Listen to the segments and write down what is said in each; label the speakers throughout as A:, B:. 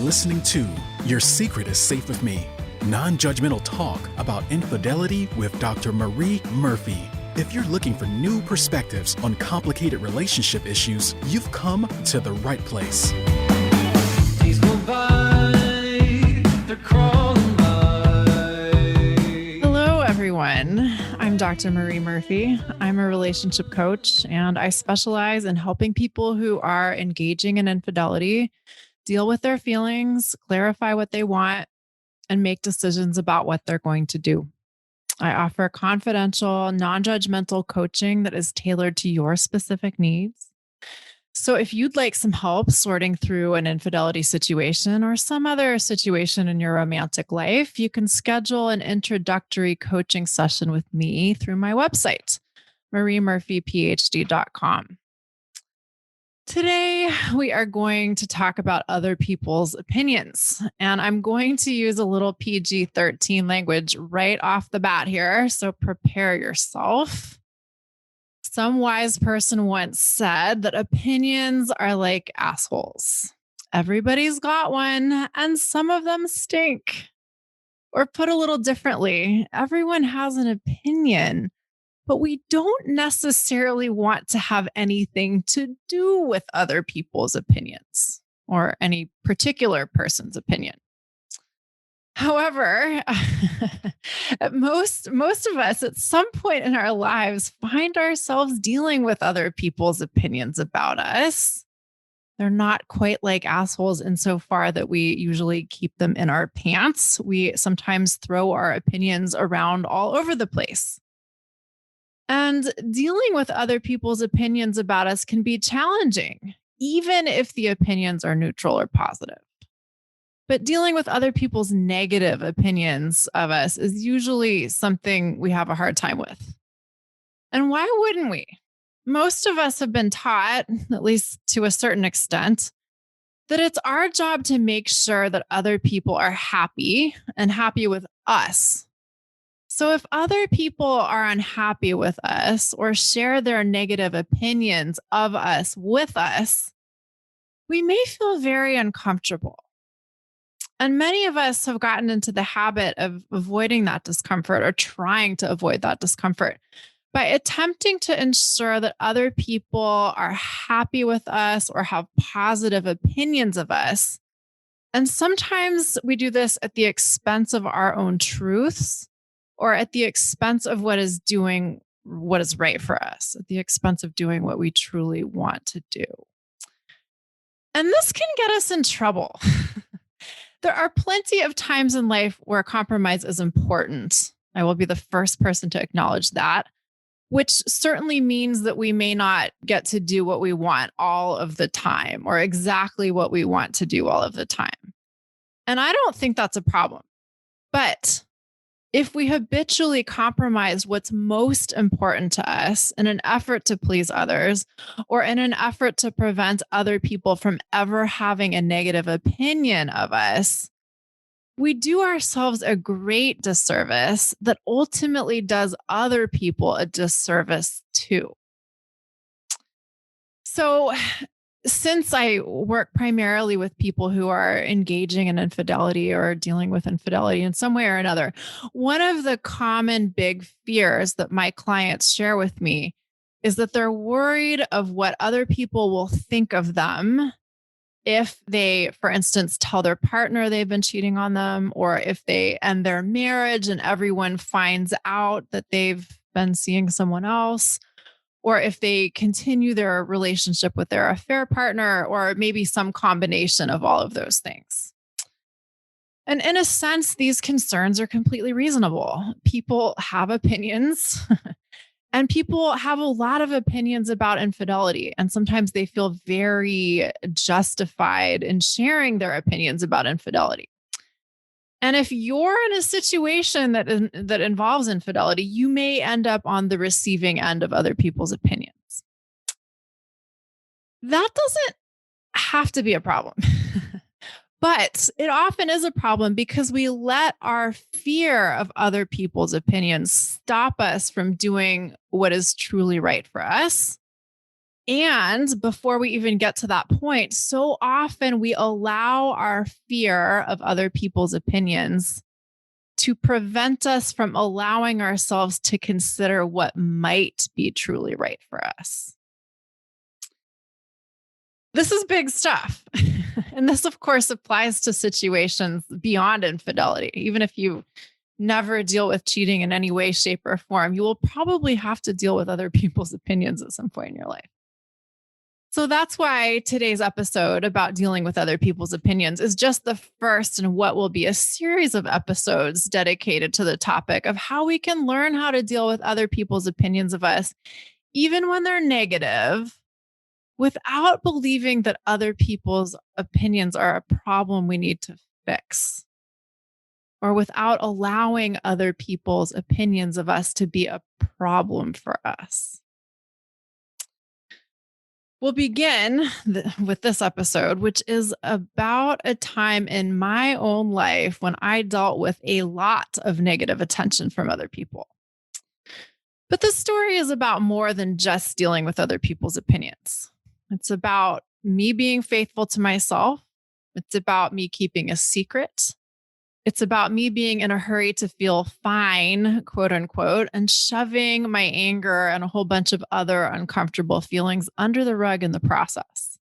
A: listening to Your Secret is Safe with Me, non-judgmental talk about infidelity with Dr. Marie Murphy. If you're looking for new perspectives on complicated relationship issues, you've come to the right place.
B: Days go by, they're crawling by.
C: Hello, everyone. I'm Dr. Marie Murphy. I'm a relationship coach, and I specialize in helping people who are engaging in infidelity deal with their feelings, clarify what they want, and make decisions about what they're going to do. I offer confidential, non-judgmental coaching that is tailored to your specific needs. So if you'd like some help sorting through an infidelity situation or some other situation in your romantic life, you can schedule an introductory coaching session with me through my website, mariemurphyphd.com. Today, we are going to talk about other people's opinions, and I'm going to use a little PG-13 language right off the bat here, so prepare yourself. Some wise person once said that opinions are like assholes. Everybody's got one, and some of them stink. Or put a little differently, everyone has an opinion, but we don't necessarily want to have anything to do with other people's opinions or any particular person's opinion. However, most of us at some point in our lives find ourselves dealing with other people's opinions about us. They're not quite like assholes insofar that we usually keep them in our pants. We sometimes throw our opinions around all over the place. And dealing with other people's opinions about us can be challenging, even if the opinions are neutral or positive. But dealing with other people's negative opinions of us is usually something we have a hard time with. And why wouldn't we? Most of us have been taught, at least to a certain extent, that it's our job to make sure that other people are happy and happy with us. So if other people are unhappy with us or share their negative opinions of us with us, we may feel very uncomfortable. And many of us have gotten into the habit of avoiding that discomfort or trying to avoid that discomfort by attempting to ensure that other people are happy with us or have positive opinions of us. And sometimes we do this at the expense of our own truths, or at the expense of what is right for us, at the expense of doing what we truly want to do. And this can get us in trouble. There are plenty of times in life where compromise is important. I will be the first person to acknowledge that, which certainly means that we may not get to do what we want all of the time or exactly what we want to do all of the time. And I don't think that's a problem. But if we habitually compromise what's most important to us in an effort to please others, or in an effort to prevent other people from ever having a negative opinion of us, we do ourselves a great disservice that ultimately does other people a disservice too. So, since I work primarily with people who are engaging in infidelity or dealing with infidelity in some way or another, one of the common big fears that my clients share with me is that they're worried of what other people will think of them if they, for instance, tell their partner they've been cheating on them, or if they end their marriage and everyone finds out that they've been seeing someone else, or if they continue their relationship with their affair partner, or maybe some combination of all of those things. And in a sense, these concerns are completely reasonable. People have opinions, and people have a lot of opinions about infidelity. And sometimes they feel very justified in sharing their opinions about infidelity. And if you're in a situation that involves infidelity, you may end up on the receiving end of other people's opinions. That doesn't have to be a problem, but it often is a problem because we let our fear of other people's opinions stop us from doing what is truly right for us. And before we even get to that point, so often we allow our fear of other people's opinions to prevent us from allowing ourselves to consider what might be truly right for us. This is big stuff. And this, of course, applies to situations beyond infidelity. Even if you never deal with cheating in any way, shape, or form, you will probably have to deal with other people's opinions at some point in your life. So that's why today's episode about dealing with other people's opinions is just the first in what will be a series of episodes dedicated to the topic of how we can learn how to deal with other people's opinions of us, even when they're negative, without believing that other people's opinions are a problem we need to fix, or without allowing other people's opinions of us to be a problem for us. We'll begin with this episode, which is about a time in my own life when I dealt with a lot of negative attention from other people. But this story is about more than just dealing with other people's opinions. It's about me being faithful to myself. It's about me keeping a secret. It's about me being in a hurry to feel fine, quote unquote, and shoving my anger and a whole bunch of other uncomfortable feelings under the rug in the process.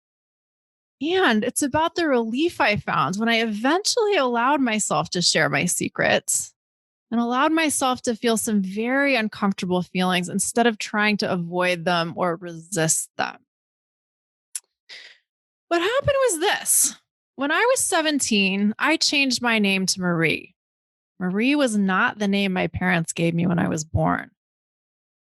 C: And it's about the relief I found when I eventually allowed myself to share my secrets and allowed myself to feel some very uncomfortable feelings instead of trying to avoid them or resist them. What happened was this. When I was 17, I changed my name to Marie. Marie was not the name my parents gave me when I was born.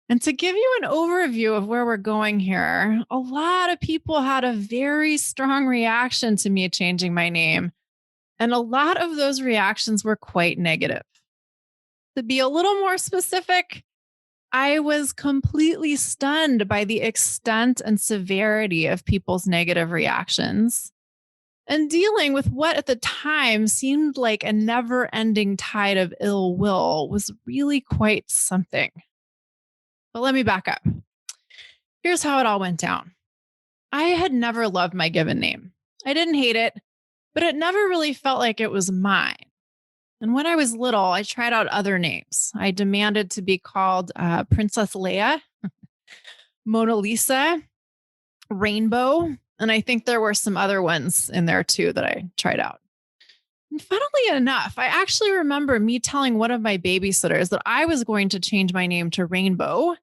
C: And to give you an overview of where we're going here, a lot of people had a very strong reaction to me changing my name. And a lot of those reactions were quite negative. To be a little more specific, I was completely stunned by the extent and severity of people's negative reactions. And dealing with what at the time seemed like a never-ending tide of ill will was really quite something. But let me back up. Here's how it all went down. I had never loved my given name. I didn't hate it, but it never really felt like it was mine. And when I was little, I tried out other names. I demanded to be called Princess Leia, Mona Lisa, Rainbow, and I think there were some other ones in there too that I tried out. And funnily enough, I actually remember me telling one of my babysitters that I was going to change my name to Rainbow.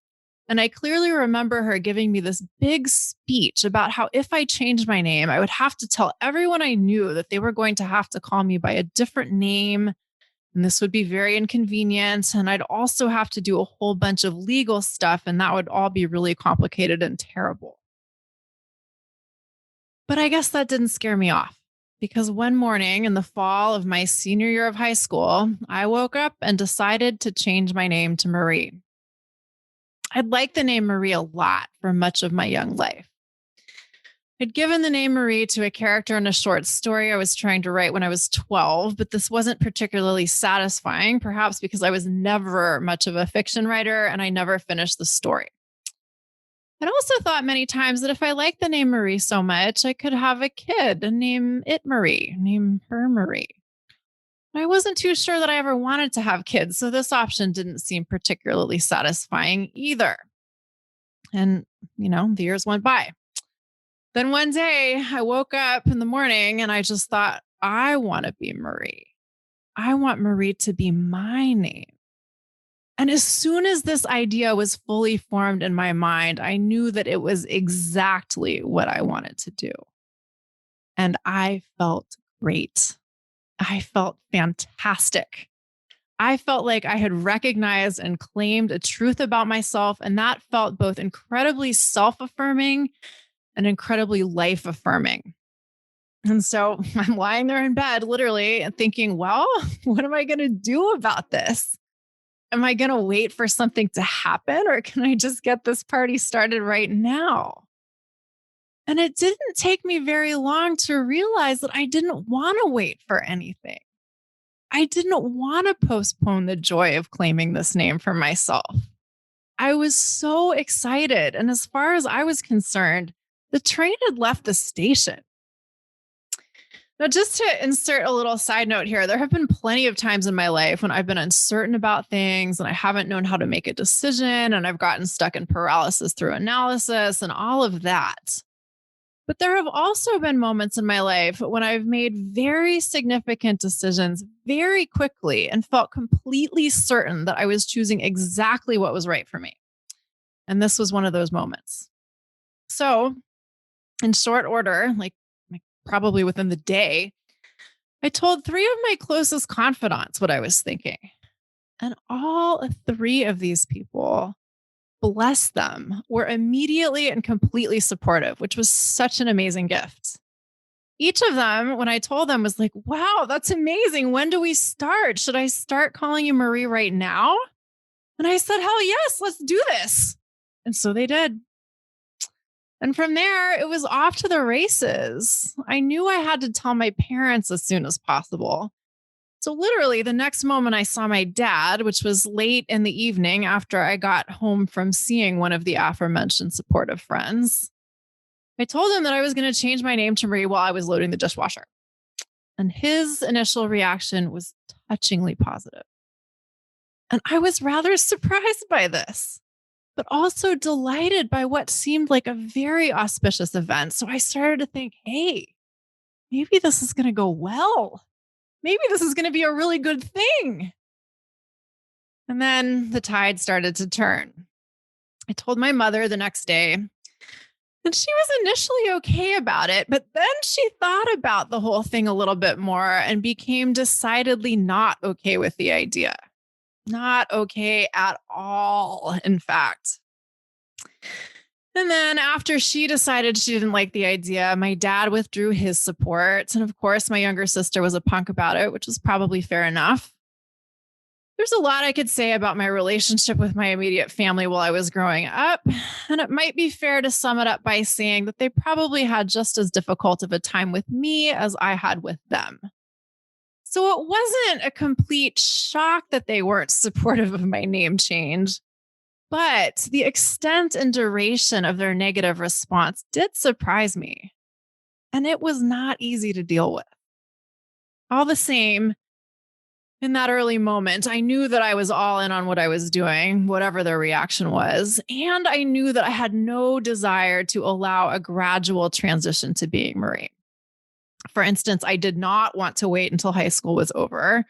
C: And I clearly remember her giving me this big speech about how if I changed my name, I would have to tell everyone I knew that they were going to have to call me by a different name. And this would be very inconvenient. And I'd also have to do a whole bunch of legal stuff. And that would all be really complicated and terrible. But I guess that didn't scare me off, because one morning in the fall of my senior year of high school, I woke up and decided to change my name to Marie. I'd liked the name Marie a lot for much of my young life. I'd given the name Marie to a character in a short story I was trying to write when I was 12, but this wasn't particularly satisfying, perhaps because I was never much of a fiction writer and I never finished the story. I'd also thought many times that if I liked the name Marie so much, I could have a kid and name it Marie, name her Marie. But I wasn't too sure that I ever wanted to have kids, so this option didn't seem particularly satisfying either. And, the years went by. Then one day I woke up in the morning and I just thought, I want to be Marie. I want Marie to be my name. And as soon as this idea was fully formed in my mind, I knew that it was exactly what I wanted to do. And I felt great. I felt fantastic. I felt like I had recognized and claimed a truth about myself, and that felt both incredibly self-affirming and incredibly life-affirming. And so I'm lying there in bed, literally, and thinking, well, what am I going to do about this? Am I going to wait for something to happen, or can I just get this party started right now? And it didn't take me very long to realize that I didn't want to wait for anything. I didn't want to postpone the joy of claiming this name for myself. I was so excited. And as far as I was concerned, the train had left the station. Now, just to insert a little side note here, there have been plenty of times in my life when I've been uncertain about things and I haven't known how to make a decision, and I've gotten stuck in paralysis through analysis and all of that. But there have also been moments in my life when I've made very significant decisions very quickly and felt completely certain that I was choosing exactly what was right for me. And this was one of those moments. So, in short order, like probably within the day, I told three of my closest confidants what I was thinking. And all three of these people, bless them, were immediately and completely supportive, which was such an amazing gift. Each of them, when I told them, was like, wow, that's amazing. When do we start? Should I start calling you Marie right now? And I said, hell yes, let's do this. And so they did. And from there, it was off to the races. I knew I had to tell my parents as soon as possible. So literally the next moment I saw my dad, which was late in the evening after I got home from seeing one of the aforementioned supportive friends, I told him that I was going to change my name to Marie while I was loading the dishwasher. And his initial reaction was touchingly positive. And I was rather surprised by this, but also delighted by what seemed like a very auspicious event. So I started to think, hey, maybe this is going to go well. Maybe this is going to be a really good thing. And then the tide started to turn. I told my mother the next day, and she was initially okay about it, but then she thought about the whole thing a little bit more and became decidedly not okay with the idea. Not okay at all, in fact. And then after she decided she didn't like the idea, my dad withdrew his support. And of course, my younger sister was a punk about it, which was probably fair enough. There's a lot I could say about my relationship with my immediate family while I was growing up. And it might be fair to sum it up by saying that they probably had just as difficult of a time with me as I had with them. So it wasn't a complete shock that they weren't supportive of my name change. But the extent and duration of their negative response did surprise me. And it was not easy to deal with. All the same, in that early moment, I knew that I was all in on what I was doing, whatever their reaction was. And I knew that I had no desire to allow a gradual transition to being Marie. For instance, I did not want to wait until high school was over.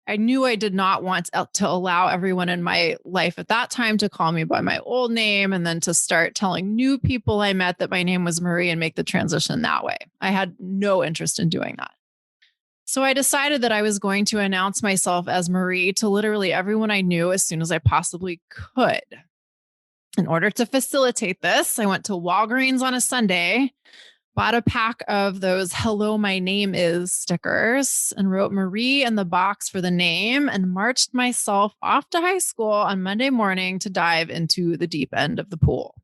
C: I knew I did not want to allow everyone in my life at that time to call me by my old name and then to start telling new people I met that my name was Marie and make the transition that way. I had no interest in doing that. So I decided that I was going to announce myself as Marie to literally everyone I knew as soon as I possibly could. In order to facilitate this, I went to Walgreens on a Sunday, bought a pack of those "Hello, my name is" stickers and wrote Marie in the box for the name and marched myself off to high school on Monday morning to dive into the deep end of the pool.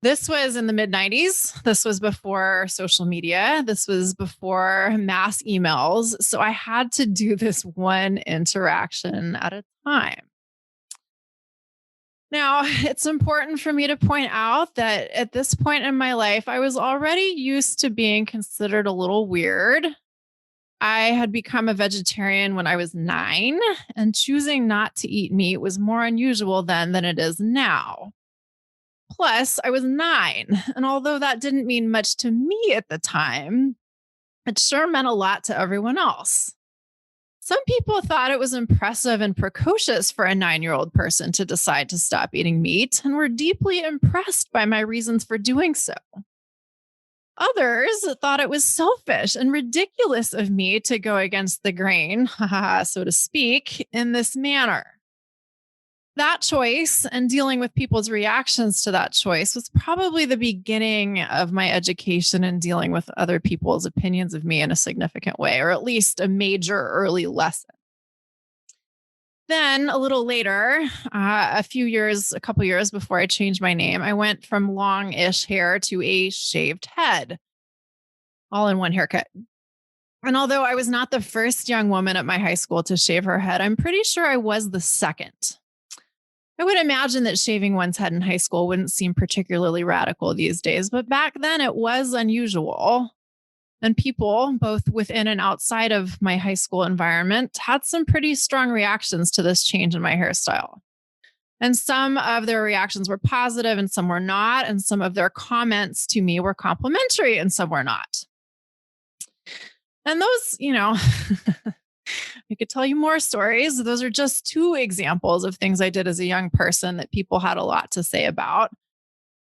C: This was in the mid-90s. This was before social media. This was before mass emails. So I had to do this one interaction at a time. Now, it's important for me to point out that at this point in my life, I was already used to being considered a little weird. I had become a vegetarian when I was 9, and choosing not to eat meat was more unusual then than it is now. Plus, I was 9, and although that didn't mean much to me at the time, it sure meant a lot to everyone else. Some people thought it was impressive and precocious for a 9-year-old person to decide to stop eating meat and were deeply impressed by my reasons for doing so. Others thought it was selfish and ridiculous of me to go against the grain, so to speak, in this manner. That choice and dealing with people's reactions to that choice was probably the beginning of my education in dealing with other people's opinions of me in a significant way, or at least a major early lesson. Then a little later, a couple years before I changed my name, I went from long-ish hair to a shaved head, all in one haircut. And although I was not the first young woman at my high school to shave her head, I'm pretty sure I was the second. I would imagine that shaving one's head in high school wouldn't seem particularly radical these days, but back then it was unusual. And people, both within and outside of my high school environment, had some pretty strong reactions to this change in my hairstyle. And some of their reactions were positive and some were not. And some of their comments to me were complimentary and some were not. And those, I could tell you more stories. Those are just two examples of things I did as a young person that people had a lot to say about.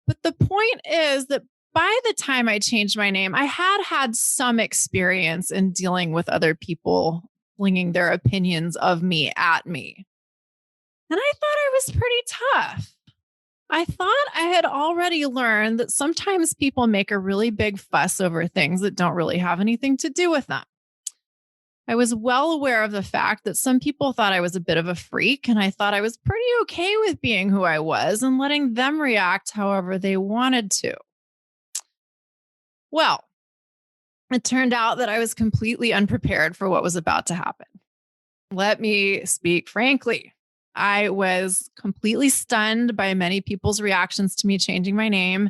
C: But the point is that by the time I changed my name, I had some experience in dealing with other people flinging their opinions of me at me. And I thought I was pretty tough. I thought I had already learned that sometimes people make a really big fuss over things that don't really have anything to do with them. I was well aware of the fact that some people thought I was a bit of a freak, and I thought I was pretty okay with being who I was and letting them react however they wanted to. Well, it turned out that I was completely unprepared for what was about to happen. Let me speak frankly. I was completely stunned by many people's reactions to me changing my name,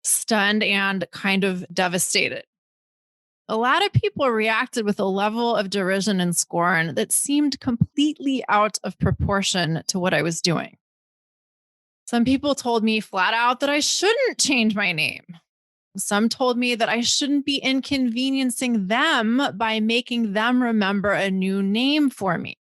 C: stunned and kind of devastated. A lot of people reacted with a level of derision and scorn that seemed completely out of proportion to what I was doing. Some people told me flat out that I shouldn't change my name. Some told me that I shouldn't be inconveniencing them by making them remember a new name for me.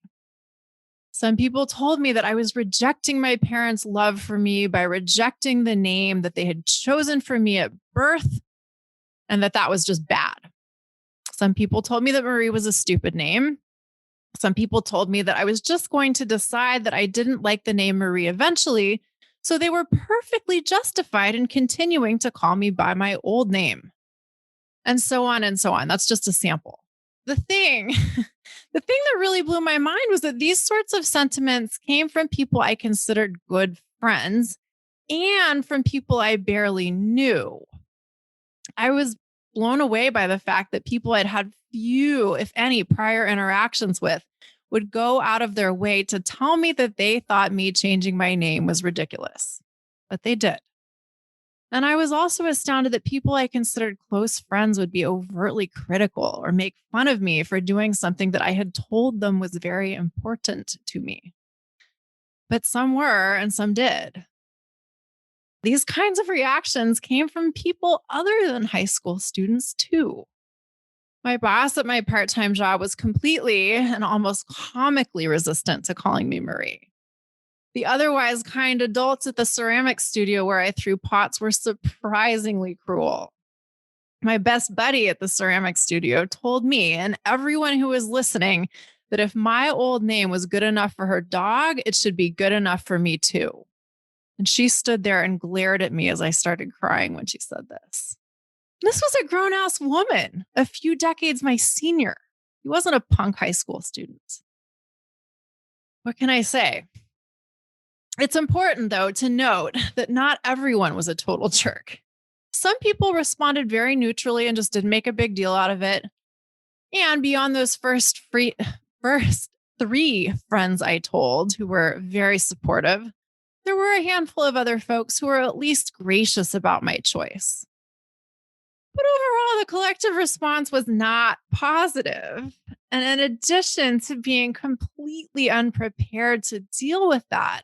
C: Some people told me that I was rejecting my parents' love for me by rejecting the name that they had chosen for me at birth, and that was just bad. Some people told me that Marie was a stupid name. Some people told me that I was just going to decide that I didn't like the name Marie eventually, so they were perfectly justified in continuing to call me by my old name. And so on and so on. That's just a sample. The thing that really blew my mind was that these sorts of sentiments came from people I considered good friends and from people I barely knew. I was blown away by the fact that people I'd had few, if any, prior interactions with would go out of their way to tell me that they thought me changing my name was ridiculous. But they did. And I was also astounded that people I considered close friends would be overtly critical or make fun of me for doing something that I had told them was very important to me. But some were and some did. These kinds of reactions came from people other than high school students, too. My boss at my part-time job was completely and almost comically resistant to calling me Marie. The otherwise kind adults at the ceramic studio where I threw pots were surprisingly cruel. My best buddy at the ceramic studio told me and everyone who was listening that if my old name was good enough for her dog, it should be good enough for me too. And she stood there and glared at me as I started crying when she said this. This was a grown-ass woman, a few decades my senior. He wasn't a punk high school student. What can I say? It's important, though, to note that not everyone was a total jerk. Some people responded very neutrally and just didn't make a big deal out of it. And beyond those first three friends I told who were very supportive, there were a handful of other folks who were at least gracious about my choice. But overall, the collective response was not positive. And in addition to being completely unprepared to deal with that,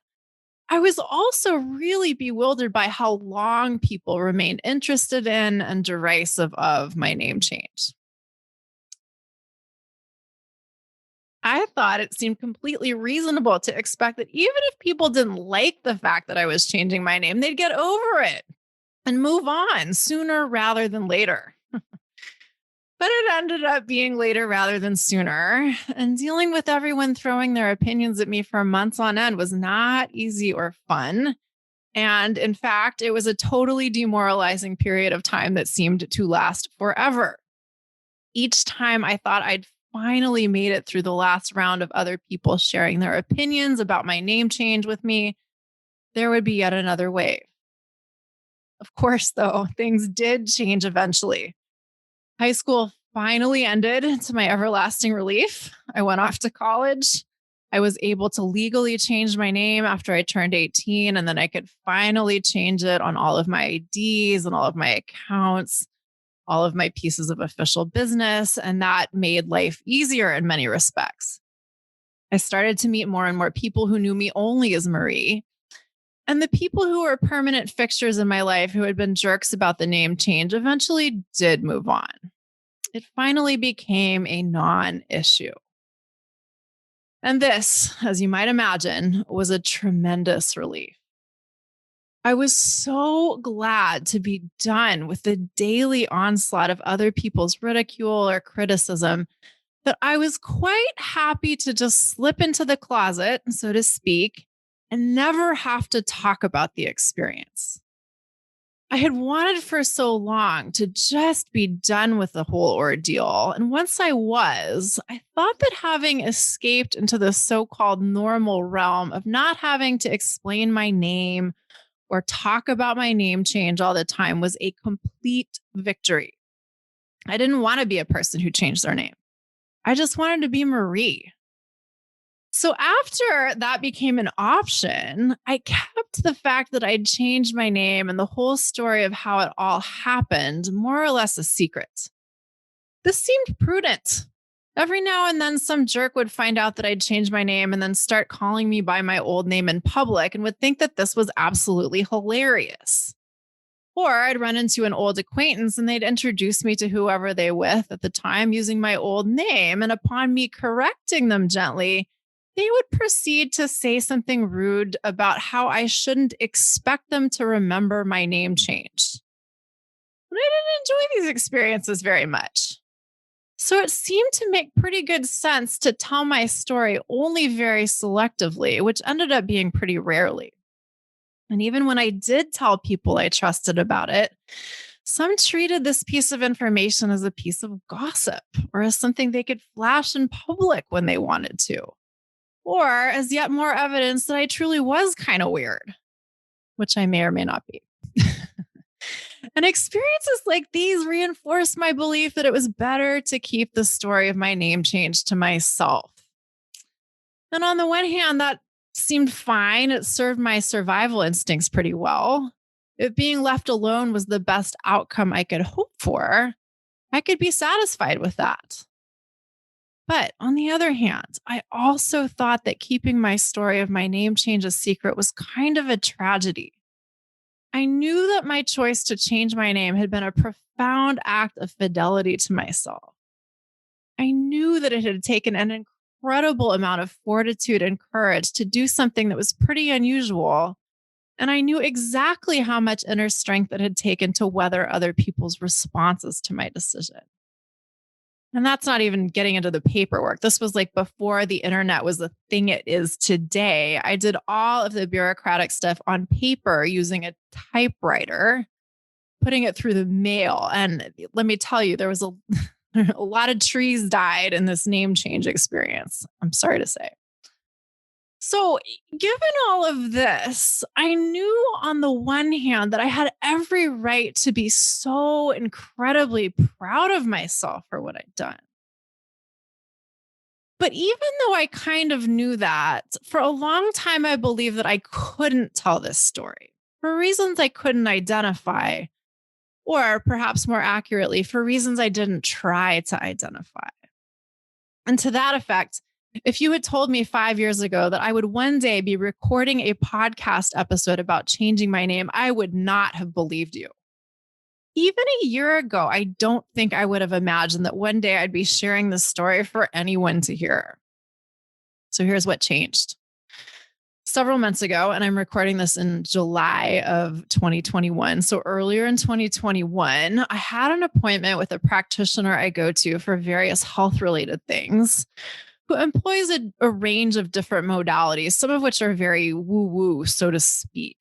C: I was also really bewildered by how long people remained interested in and derisive of my name change. I thought it seemed completely reasonable to expect that even if people didn't like the fact that I was changing my name, they'd get over it and move on sooner rather than later. But it ended up being later rather than sooner. And dealing with everyone throwing their opinions at me for months on end was not easy or fun. And in fact, it was a totally demoralizing period of time that seemed to last forever. Each time I thought I'd finally made it through the last round of other people sharing their opinions about my name change with me, there would be yet another wave. Of course, though, things did change eventually. High school finally ended to my everlasting relief. I went off to college. I was able to legally change my name after I turned 18, and then I could finally change it on all of my IDs and all of my accounts, all of my pieces of official business. And that made life easier in many respects. I started to meet more and more people who knew me only as Marie. And the people who were permanent fixtures in my life who had been jerks about the name change eventually did move on. It finally became a non-issue. And this, as you might imagine, was a tremendous relief. I was so glad to be done with the daily onslaught of other people's ridicule or criticism that I was quite happy to just slip into the closet, so to speak, and never have to talk about the experience. I had wanted for so long to just be done with the whole ordeal. And once I was, I thought that having escaped into the so-called normal realm of not having to explain my name or talk about my name change all the time was a complete victory. I didn't want to be a person who changed their name. I just wanted to be Marie. So after that became an option, I kept the fact that I'd changed my name and the whole story of how it all happened more or less a secret. This seemed prudent. Every now and then some jerk would find out that I'd changed my name and then start calling me by my old name in public and would think that this was absolutely hilarious. Or I'd run into an old acquaintance and they'd introduce me to whoever they were with at the time using my old name. And upon me correcting them gently, they would proceed to say something rude about how I shouldn't expect them to remember my name change. And I didn't enjoy these experiences very much. So it seemed to make pretty good sense to tell my story only very selectively, which ended up being pretty rarely. And even when I did tell people I trusted about it, some treated this piece of information as a piece of gossip or as something they could flash in public when they wanted to, or as yet more evidence that I truly was kind of weird, which I may or may not be. And experiences like these reinforced my belief that it was better to keep the story of my name change to myself. And on the one hand, that seemed fine. It served my survival instincts pretty well. If being left alone was the best outcome I could hope for, I could be satisfied with that. But on the other hand, I also thought that keeping my story of my name change a secret was kind of a tragedy. I knew that my choice to change my name had been a profound act of fidelity to myself. I knew that it had taken an incredible amount of fortitude and courage to do something that was pretty unusual. And I knew exactly how much inner strength it had taken to weather other people's responses to my decision. And that's not even getting into the paperwork. This was like before the internet was the thing it is today. I did all of the bureaucratic stuff on paper using a typewriter, putting it through the mail. And let me tell you, there was a lot of trees died in this name change experience, I'm sorry to say. So, given all of this, I knew on the one hand that I had every right to be so incredibly proud of myself for what I'd done. But even though I kind of knew that, for a long time, I believed that I couldn't tell this story for reasons I couldn't identify, or perhaps more accurately, for reasons I didn't try to identify. And to that effect, if you had told me 5 years ago that I would one day be recording a podcast episode about changing my name, I would not have believed you. Even a year ago, I don't think I would have imagined that one day I'd be sharing this story for anyone to hear. So here's what changed. Several months ago, and I'm recording this in July of 2021. So earlier in 2021, I had an appointment with a practitioner I go to for various health-related things, who employs a range of different modalities, some of which are very woo-woo, so to speak.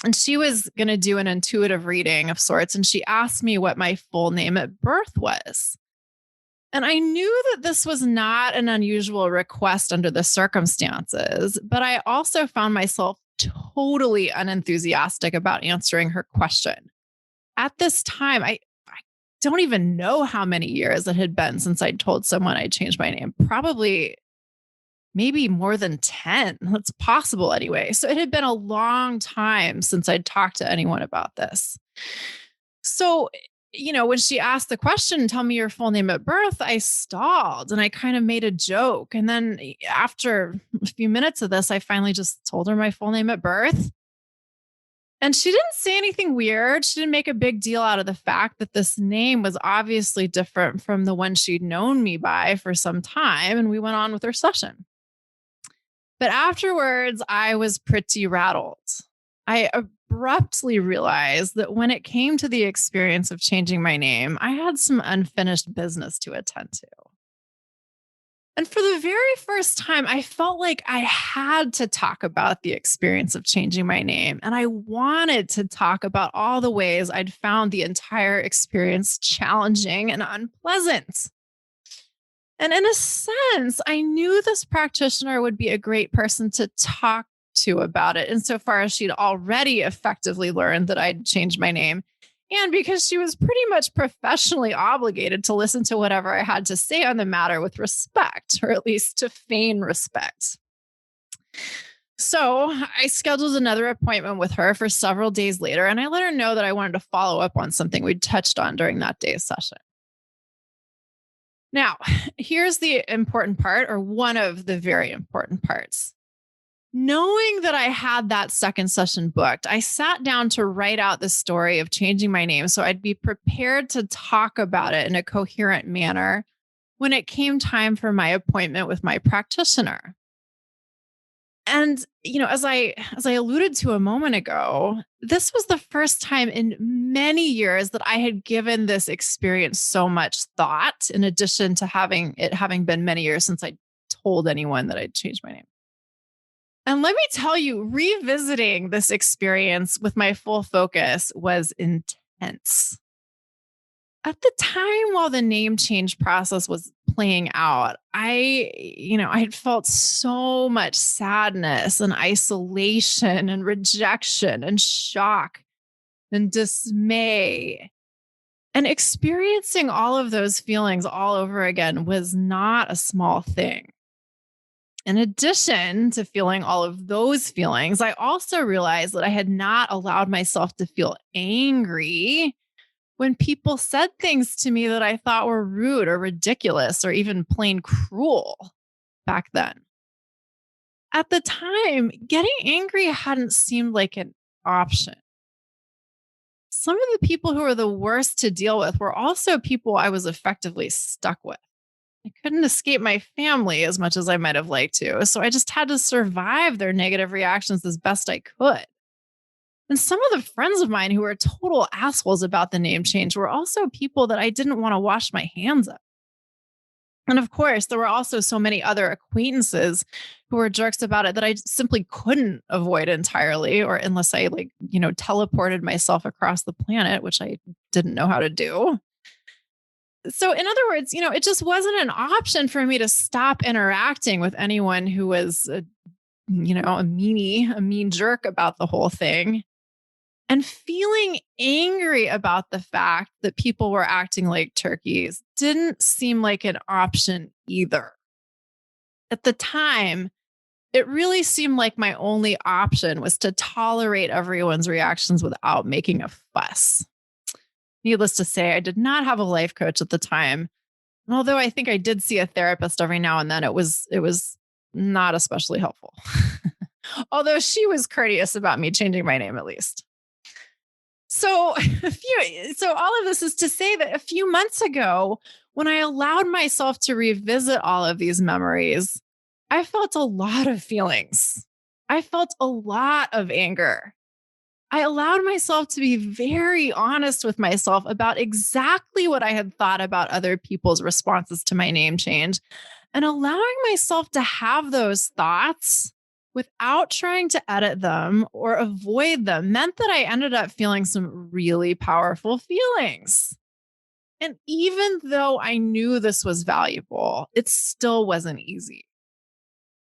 C: And she was going to do an intuitive reading of sorts, and she asked me what my full name at birth was. And I knew that this was not an unusual request under the circumstances, but I also found myself totally unenthusiastic about answering her question. At this time, I don't even know how many years it had been since I'd told someone I'd changed my name. Probably maybe more than 10. That's possible anyway. So it had been a long time since I'd talked to anyone about this. So, when she asked the question, tell me your full name at birth, I stalled and I kind of made a joke. And then after a few minutes of this, I finally just told her my full name at birth. And she didn't say anything weird. She didn't make a big deal out of the fact that this name was obviously different from the one she'd known me by for some time. And we went on with her session. But afterwards, I was pretty rattled. I abruptly realized that when it came to the experience of changing my name, I had some unfinished business to attend to. And for the very first time, I felt like I had to talk about the experience of changing my name. And I wanted to talk about all the ways I'd found the entire experience challenging and unpleasant. And in a sense, I knew this practitioner would be a great person to talk to about it, insofar as she'd already effectively learned that I'd changed my name. And because she was pretty much professionally obligated to listen to whatever I had to say on the matter with respect, or at least to feign respect. So I scheduled another appointment with her for several days later, and I let her know that I wanted to follow up on something we'd touched on during that day's session. Now, here's the important part, or one of the very important parts. Knowing that I had that second session booked, I sat down to write out the story of changing my name so I'd be prepared to talk about it in a coherent manner when it came time for my appointment with my practitioner. And, as I alluded to a moment ago, this was the first time in many years that I had given this experience so much thought, in addition to having been many years since I told anyone that I'd changed my name. And let me tell you, revisiting this experience with my full focus was intense. At the time while the name change process was playing out, I had felt so much sadness and isolation and rejection and shock and dismay. And experiencing all of those feelings all over again was not a small thing. In addition to feeling all of those feelings, I also realized that I had not allowed myself to feel angry when people said things to me that I thought were rude or ridiculous or even plain cruel back then. At the time, getting angry hadn't seemed like an option. Some of the people who were the worst to deal with were also people I was effectively stuck with. I couldn't escape my family as much as I might have liked to, so I just had to survive their negative reactions as best I could. And some of the friends of mine who were total assholes about the name change were also people that I didn't want to wash my hands of. And of course, there were also so many other acquaintances who were jerks about it that I simply couldn't avoid entirely, or unless I teleported myself across the planet, which I didn't know how to do. So in other words, it just wasn't an option for me to stop interacting with anyone who was, a mean jerk about the whole thing. And feeling angry about the fact that people were acting like turkeys didn't seem like an option either. At the time, it really seemed like my only option was to tolerate everyone's reactions without making a fuss. Needless to say, I did not have a life coach at the time. And although I think I did see a therapist every now and then, it was not especially helpful. Although she was courteous about me changing my name, at least. So all of this is to say that a few months ago, when I allowed myself to revisit all of these memories, I felt a lot of feelings. I felt a lot of anger. I allowed myself to be very honest with myself about exactly what I had thought about other people's responses to my name change, and allowing myself to have those thoughts without trying to edit them or avoid them meant that I ended up feeling some really powerful feelings. And even though I knew this was valuable, it still wasn't easy.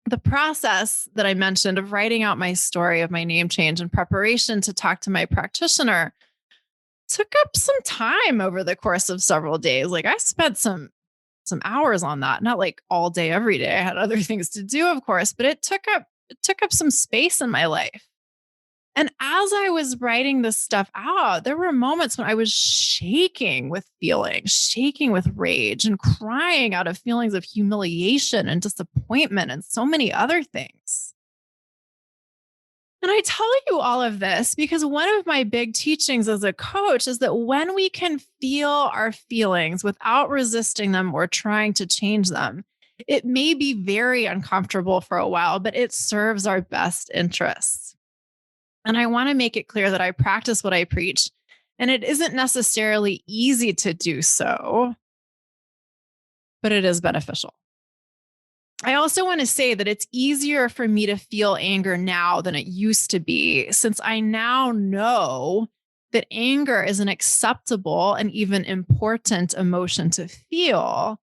C: The process that I mentioned of writing out my story of my name change in preparation to talk to my practitioner took up some time over the course of several days. Like I spent some some hours on that, not like all day, every day. I had other things to do, of course, but it took up some space in my life. And as I was writing this stuff out, there were moments when I was shaking with feelings, shaking with rage, and crying out of feelings of humiliation and disappointment and so many other things. And I tell you all of this because one of my big teachings as a coach is that when we can feel our feelings without resisting them or trying to change them, it may be very uncomfortable for a while, but it serves our best interests. And I want to make it clear that I practice what I preach, and it isn't necessarily easy to do so, but it is beneficial. I also want to say that it's easier for me to feel anger now than it used to be, since I now know that anger is an acceptable and even important emotion to feel.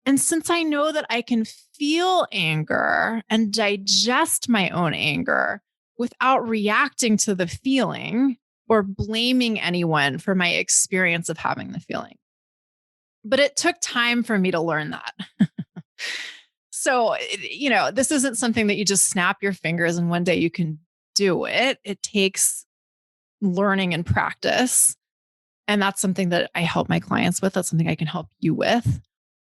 C: And since I know that I can feel anger and digest my own anger without reacting to the feeling or blaming anyone for my experience of having the feeling. But it took time for me to learn that. So, this isn't something that you just snap your fingers and one day you can do it. It takes learning and practice. And that's something that I help my clients with. That's something I can help you with.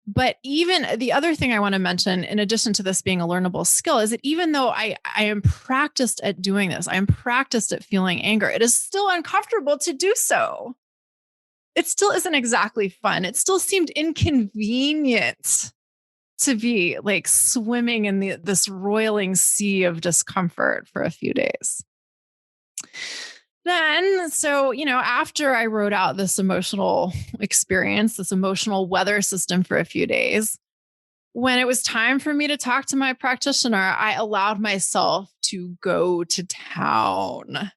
C: But even the other thing I want to mention, in addition to this being a learnable skill, is that even though I am practiced at doing this, I am practiced at feeling anger, it is still uncomfortable to do so. It still isn't exactly fun. It still seemed inconvenient to be like swimming in this roiling sea of discomfort for a few days. Then, after I wrote out this emotional experience, this emotional weather system for a few days, when it was time for me to talk to my practitioner, I allowed myself to go to town.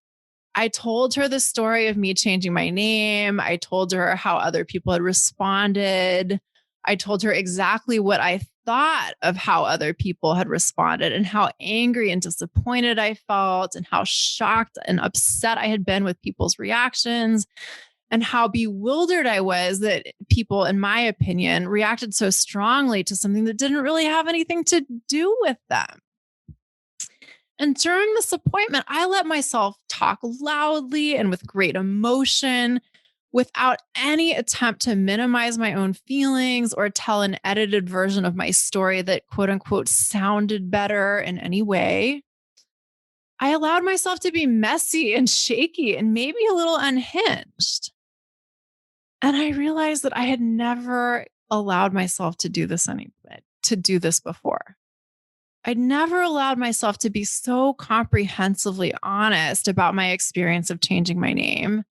C: I told her the story of me changing my name. I told her how other people had responded. I told her exactly what I thought of how other people had responded and how angry and disappointed I felt and how shocked and upset I had been with people's reactions and how bewildered I was that people, in my opinion, reacted so strongly to something that didn't really have anything to do with them. And during this appointment, I let myself talk loudly and with great emotion, without any attempt to minimize my own feelings or tell an edited version of my story that quote unquote sounded better in any way. I allowed myself to be messy and shaky and maybe a little unhinged. And I realized that I had never allowed myself to do this before. I'd never allowed myself to be so comprehensively honest about my experience of changing my name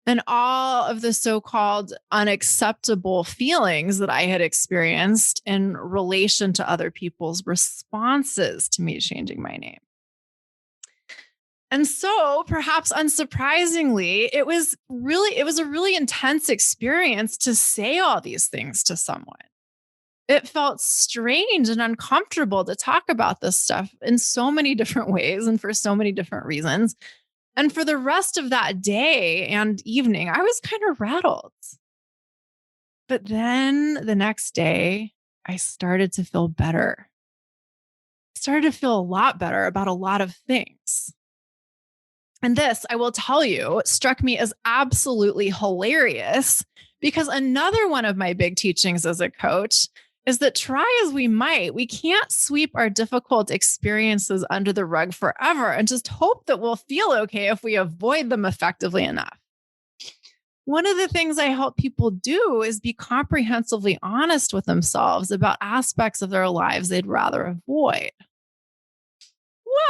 C: and all of the so-called unacceptable feelings that I had experienced in relation to other people's responses to me changing my name. And so, perhaps unsurprisingly, it was a really intense experience to say all these things to someone. It felt strange and uncomfortable to talk about this stuff in so many different ways and for so many different reasons. And for the rest of that day and evening, I was kind of rattled. But then the next day, I started to feel better. I started to feel a lot better about a lot of things. And this, I will tell you, struck me as absolutely hilarious because another one of my big teachings as a coach is that try as we might, we can't sweep our difficult experiences under the rug forever and just hope that we'll feel okay if we avoid them effectively enough. One of the things I help people do is be comprehensively honest with themselves about aspects of their lives they'd rather avoid.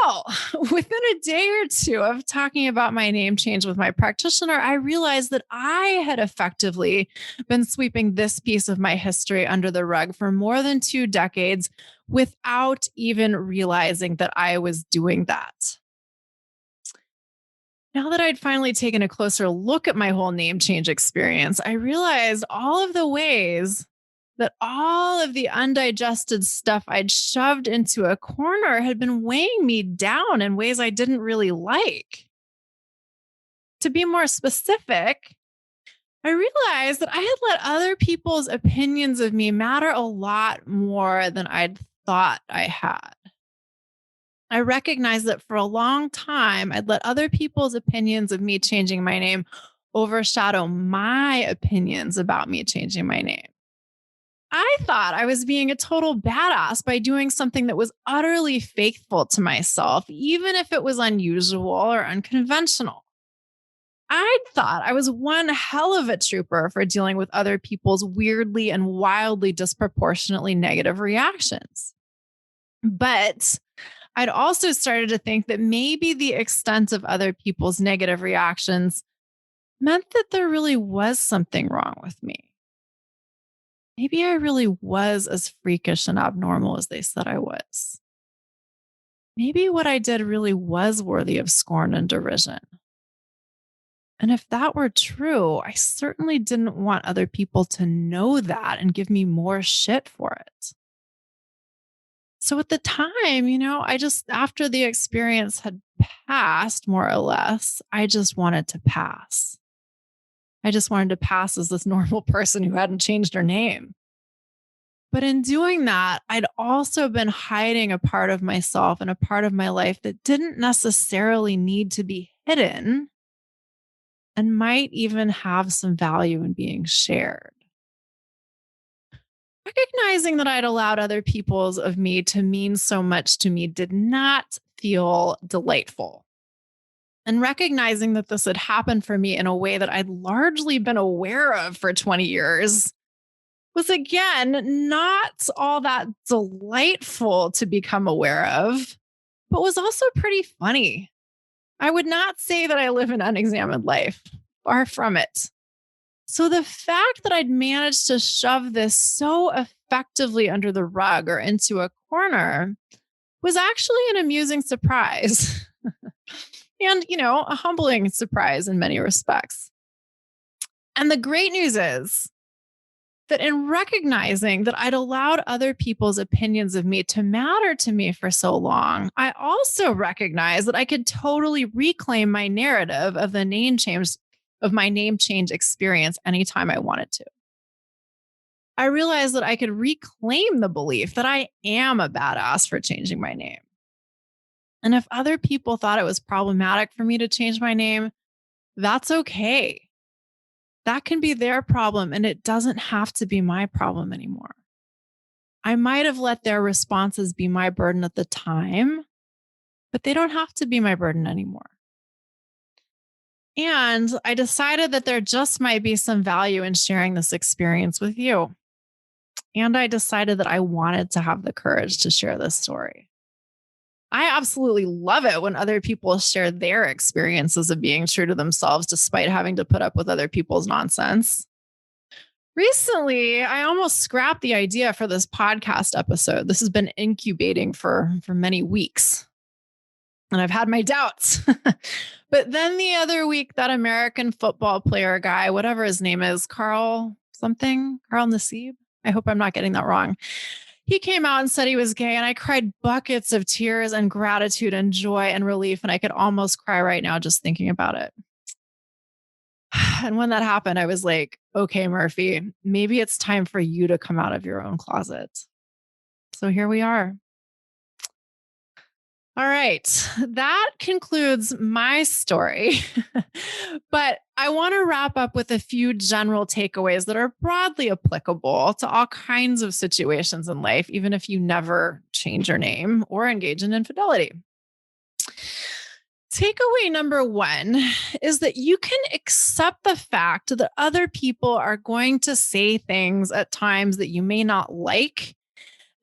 C: Well, within a day or two of talking about my name change with my practitioner, I realized that I had effectively been sweeping this piece of my history under the rug for more than 2 decades without even realizing that I was doing that. Now that I'd finally taken a closer look at my whole name change experience, I realized all of the ways that all of the undigested stuff I'd shoved into a corner had been weighing me down in ways I didn't really like. To be more specific, I realized that I had let other people's opinions of me matter a lot more than I'd thought I had. I recognized that for a long time, I'd let other people's opinions of me changing my name overshadow my opinions about me changing my name. I thought I was being a total badass by doing something that was utterly faithful to myself, even if it was unusual or unconventional. I thought I was one hell of a trooper for dealing with other people's weirdly and wildly disproportionately negative reactions. But I'd also started to think that maybe the extent of other people's negative reactions meant that there really was something wrong with me. Maybe I really was as freakish and abnormal as they said I was. Maybe what I did really was worthy of scorn and derision. And if that were true, I certainly didn't want other people to know that and give me more shit for it. So at the time, after the experience had passed, more or less, I just wanted to pass. I just wanted to pass as this normal person who hadn't changed her name. But in doing that, I'd also been hiding a part of myself and a part of my life that didn't necessarily need to be hidden and might even have some value in being shared. Recognizing that I'd allowed other people's of me to mean so much to me did not feel delightful. And recognizing that this had happened for me in a way that I'd largely been aware of for 20 years was, again, not all that delightful to become aware of, but was also pretty funny. I would not say that I live an unexamined life, far from it. So the fact that I'd managed to shove this so effectively under the rug or into a corner was actually an amusing surprise. And, a humbling surprise in many respects. And the great news is that in recognizing that I'd allowed other people's opinions of me to matter to me for so long, I also recognized that I could totally reclaim my narrative of my name change experience anytime I wanted to. I realized that I could reclaim the belief that I am a badass for changing my name. And if other people thought it was problematic for me to change my name, that's okay. That can be their problem, and it doesn't have to be my problem anymore. I might have let their responses be my burden at the time, but they don't have to be my burden anymore. And I decided that there just might be some value in sharing this experience with you. And I decided that I wanted to have the courage to share this story. I absolutely love it when other people share their experiences of being true to themselves despite having to put up with other people's nonsense. Recently, I almost scrapped the idea for this podcast episode. This has been incubating for many weeks. And I've had my doubts. But then the other week, that American football player guy, whatever his name is, Carl Nassib. I hope I'm not getting that wrong. He came out and said he was gay, and I cried buckets of tears and gratitude and joy and relief. And I could almost cry right now just thinking about it. And when that happened, I was like, okay, Murphy, maybe it's time for you to come out of your own closet. So here we are. All right. That concludes my story. But I want to wrap up with a few general takeaways that are broadly applicable to all kinds of situations in life, even if you never change your name or engage in infidelity. Takeaway number one is that you can accept the fact that other people are going to say things at times that you may not like.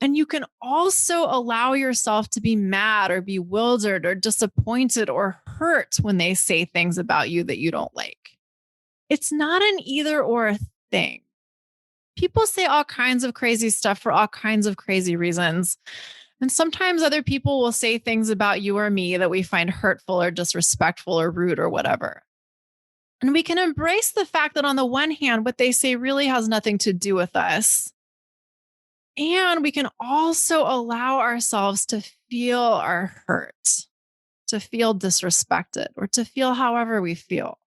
C: And you can also allow yourself to be mad or bewildered or disappointed or hurt when they say things about you that you don't like. It's not an either or thing. People say all kinds of crazy stuff for all kinds of crazy reasons. And sometimes other people will say things about you or me that we find hurtful or disrespectful or rude or whatever. And we can embrace the fact that on the one hand, what they say really has nothing to do with us. And we can also allow ourselves to feel our hurt, to feel disrespected, or to feel however we feel.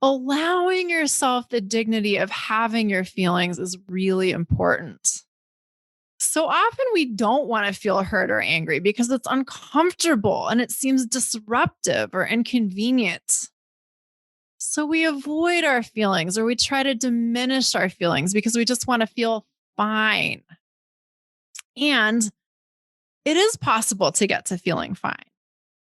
C: Allowing yourself the dignity of having your feelings is really important. So often we don't want to feel hurt or angry because it's uncomfortable and it seems disruptive or inconvenient. So we avoid our feelings or we try to diminish our feelings because we just want to feel fine. And it is possible to get to feeling fine.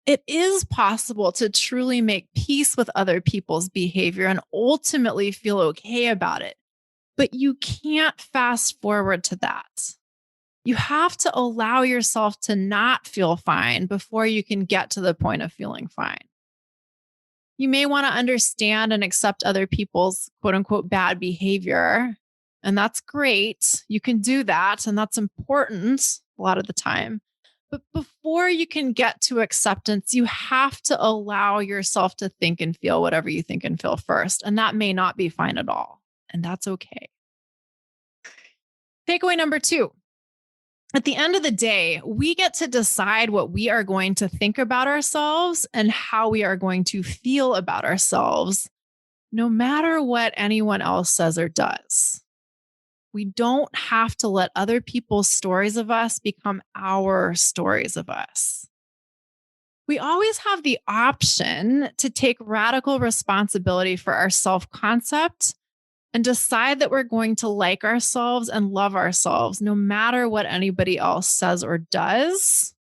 C: It is possible to truly make peace with other people's behavior and ultimately feel okay about it. But you can't fast forward to that. You have to allow yourself to not feel fine before you can get to the point of feeling fine. You may want to understand and accept other people's quote unquote bad behavior. And that's great. You can do that. And that's important a lot of the time. But before you can get to acceptance, you have to allow yourself to think and feel whatever you think and feel first. And that may not be fine at all. And that's okay. Takeaway number 2. At the end of the day, we get to decide what we are going to think about ourselves and how we are going to feel about ourselves, no matter what anyone else says or does. We don't have to let other people's stories of us become our stories of us. We always have the option to take radical responsibility for our self-concept and decide that we're going to like ourselves and love ourselves no matter what anybody else says or does,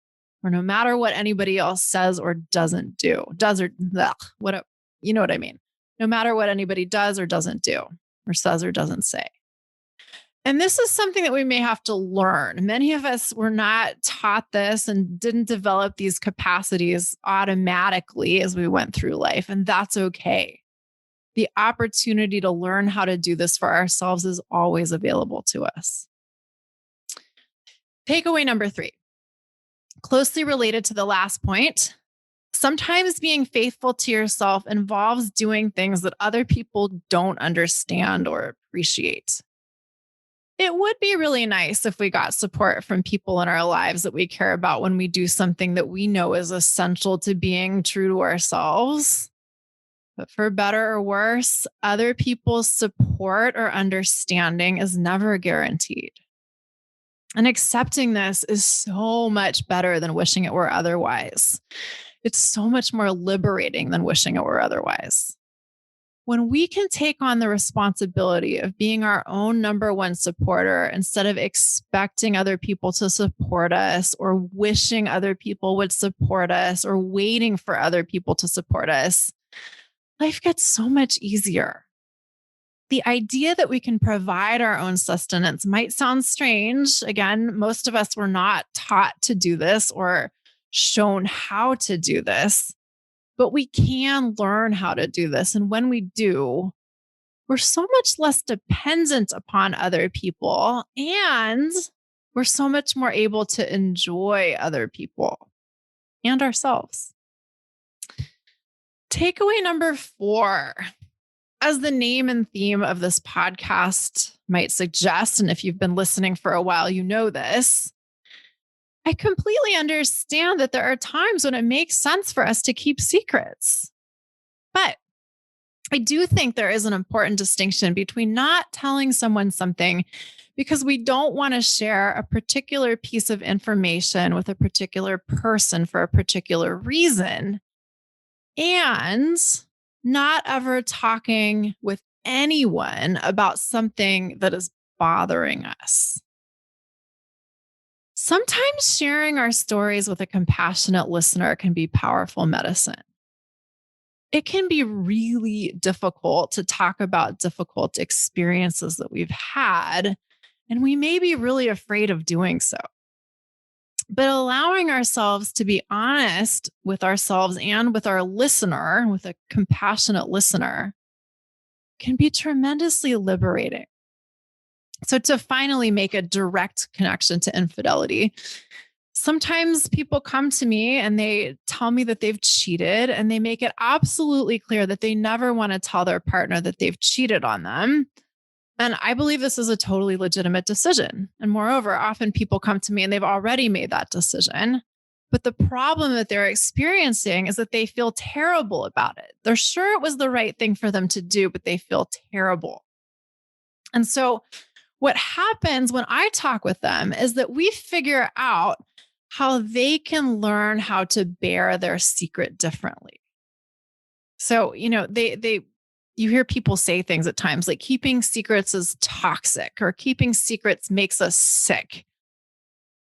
C: or no matter what anybody else says or doesn't do. You know what I mean? No matter what anybody does or doesn't do, or says or doesn't say. And this is something that we may have to learn. Many of us were not taught this and didn't develop these capacities automatically as we went through life, and that's okay. The opportunity to learn how to do this for ourselves is always available to us. Takeaway number 3, closely related to the last point. Sometimes being faithful to yourself involves doing things that other people don't understand or appreciate. It would be really nice if we got support from people in our lives that we care about when we do something that we know is essential to being true to ourselves. But for better or worse, other people's support or understanding is never guaranteed. And accepting this is so much better than wishing it were otherwise. It's so much more liberating than wishing it were otherwise. When we can take on the responsibility of being our own number one supporter instead of expecting other people to support us or wishing other people would support us or waiting for other people to support us, life gets so much easier. The idea that we can provide our own sustenance might sound strange. Again, most of us were not taught to do this or shown how to do this, but we can learn how to do this. And when we do, we're so much less dependent upon other people, and we're so much more able to enjoy other people and ourselves. Takeaway number 4, as the name and theme of this podcast might suggest, and if you've been listening for a while, you know this, I completely understand that there are times when it makes sense for us to keep secrets. But I do think there is an important distinction between not telling someone something because we don't want to share a particular piece of information with a particular person for a particular reason, and not ever talking with anyone about something that is bothering us. Sometimes sharing our stories with a compassionate listener can be powerful medicine. It can be really difficult to talk about difficult experiences that we've had, and we may be really afraid of doing so. But allowing ourselves to be honest with ourselves and with our listener, with a compassionate listener, can be tremendously liberating. So to finally make a direct connection to infidelity, sometimes people come to me and they tell me that they've cheated, and they make it absolutely clear that they never want to tell their partner that they've cheated on them. And I believe this is a totally legitimate decision. And moreover, often people come to me and they've already made that decision. But the problem that they're experiencing is that they feel terrible about it. They're sure it was the right thing for them to do, but they feel terrible. And so what happens when I talk with them is that we figure out how they can learn how to bear their secret differently. So, you hear people say things at times like keeping secrets is toxic or keeping secrets makes us sick.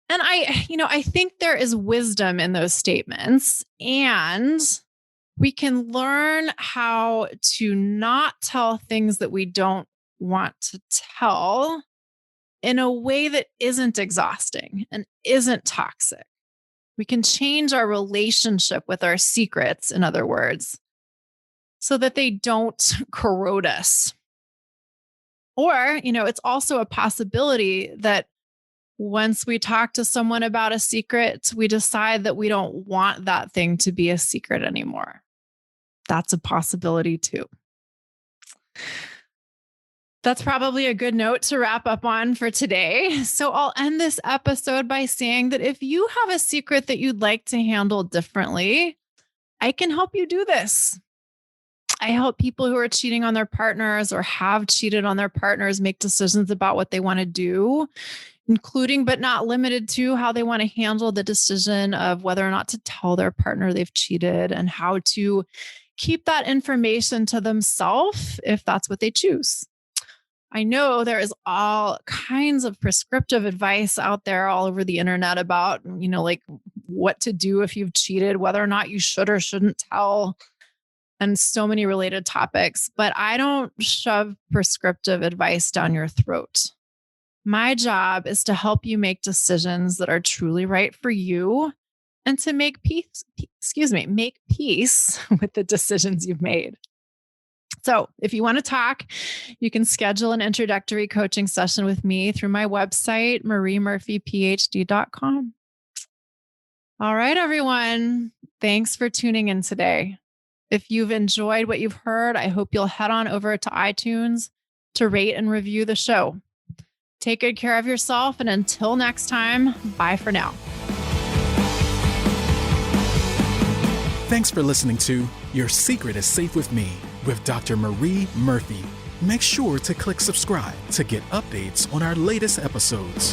C: And I think there is wisdom in those statements, and we can learn how to not tell things that we don't want to tell in a way that isn't exhausting and isn't toxic. We can change our relationship with our secrets, in other words, so that they don't corrode us. Or, it's also a possibility that once we talk to someone about a secret, we decide that we don't want that thing to be a secret anymore. That's a possibility too. That's probably a good note to wrap up on for today. So I'll end this episode by saying that if you have a secret that you'd like to handle differently, I can help you do this. I help people who are cheating on their partners or have cheated on their partners make decisions about what they want to do, including but not limited to how they want to handle the decision of whether or not to tell their partner they've cheated and how to keep that information to themselves if that's what they choose. I know there is all kinds of prescriptive advice out there all over the internet about, like what to do if you've cheated, whether or not you should or shouldn't tell, and so many related topics. But I don't shove prescriptive advice down your throat. My job is to help you make decisions that are truly right for you and to make peace with the decisions you've made. So if you want to talk, you can schedule an introductory coaching session with me through my website, mariemurphyphd.com. All right, everyone. Thanks for tuning in today. If you've enjoyed what you've heard, I hope you'll head on over to iTunes to rate and review the show. Take good care of yourself. And until next time, bye for now.
A: Thanks for listening to Your Secret is Safe with Me with Dr. Marie Murphy. Make sure to click subscribe to get updates on our latest episodes.